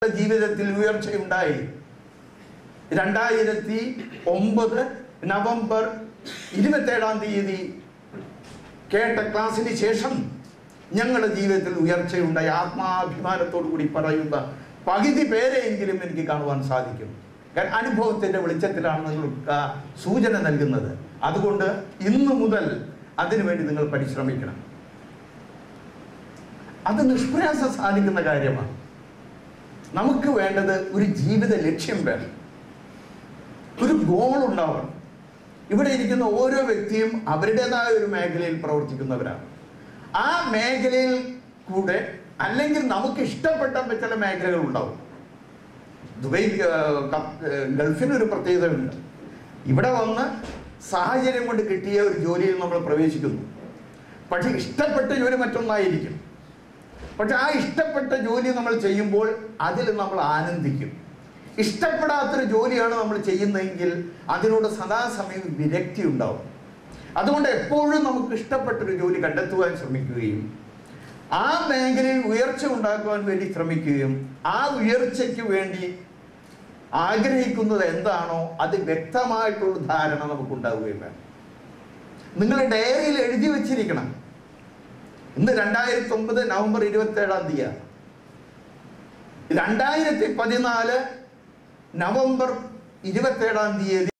ജീവിതത്തിൽ ഉയർച്ചയുണ്ടായി. 2009 നവംബർ 27 കേട്ട ക്ലാസ്സിന് ശേഷം ഞങ്ങളുടെ ജീവിതത്തിൽ ഉയർച്ചയുണ്ടായി. ആത്മാഭിമാനത്തോടു കൂടി പറയുന്ന പകുതി പേരെയെങ്കിലും എനിക്ക് കാണുവാൻ സാധിക്കും. കാരണം അനുഭവത്തിന്റെ വെളിച്ചത്തിലാണ് നിങ്ങൾക്ക് സൂചന നൽകുന്നത്. അതുകൊണ്ട് ഇന്നു മുതൽ അതിനുവേണ്ടി നിങ്ങൾ പരിശ്രമിക്കണം. അത് നിഷ്പ്രയാസം സാധിക്കുന്ന കാര്യമാണ്. നമുക്ക് വേണ്ടത് ഒരു ജീവിത ലക്ഷ്യം വേണം, ഒരു ഗോൾ ഉണ്ടാവണം. ഇവിടെ ഇരിക്കുന്ന ഓരോ വ്യക്തിയും അവരുടേതായ ഒരു മേഖലയിൽ പ്രവർത്തിക്കുന്നവരാണ്. ആ മേഖലയിൽ കൂടെ അല്ലെങ്കിൽ നമുക്ക് ഇഷ്ടപ്പെട്ട ചില മേഖലകൾ ഉണ്ടാവും. ദുബൈ ഗൾഫിനൊരു പ്രത്യേകതയുണ്ട്. ഇവിടെ വന്ന് സാഹചര്യം കൊണ്ട് കിട്ടിയ ഒരു ജോലിയിൽ നമ്മൾ പ്രവേശിക്കുന്നു. പക്ഷെ ഇഷ്ടപ്പെട്ട ജോലി മറ്റൊന്നായിരിക്കും. പക്ഷെ ആ ഇഷ്ടപ്പെട്ട ജോലി നമ്മൾ ചെയ്യുമ്പോൾ അതിൽ നമ്മൾ ആനന്ദിക്കും. ഇഷ്ടപ്പെടാത്തൊരു ജോലിയാണ് നമ്മൾ ചെയ്യുന്നതെങ്കിൽ അതിനോട് സദാസമയം വിരക്തി ഉണ്ടാവും. അതുകൊണ്ട് എപ്പോഴും നമുക്ക് ഇഷ്ടപ്പെട്ടൊരു ജോലി കണ്ടെത്തുവാൻ ശ്രമിക്കുകയും ആ മേഖലയിൽ ഉയർച്ച ഉണ്ടാക്കുവാൻ വേണ്ടി ശ്രമിക്കുകയും ആ ഉയർച്ചയ്ക്ക് വേണ്ടി ആഗ്രഹിക്കുന്നത് എന്താണോ അത് വ്യക്തമായിട്ടുള്ള ധാരണ നമുക്കുണ്ടാവുകയും വേണം. നിങ്ങൾ ഡയറിയിൽ എഴുതി വച്ചിരിക്കണം. ഇന്ന് 2009 നവംബർ 27 2014 നവംബർ 27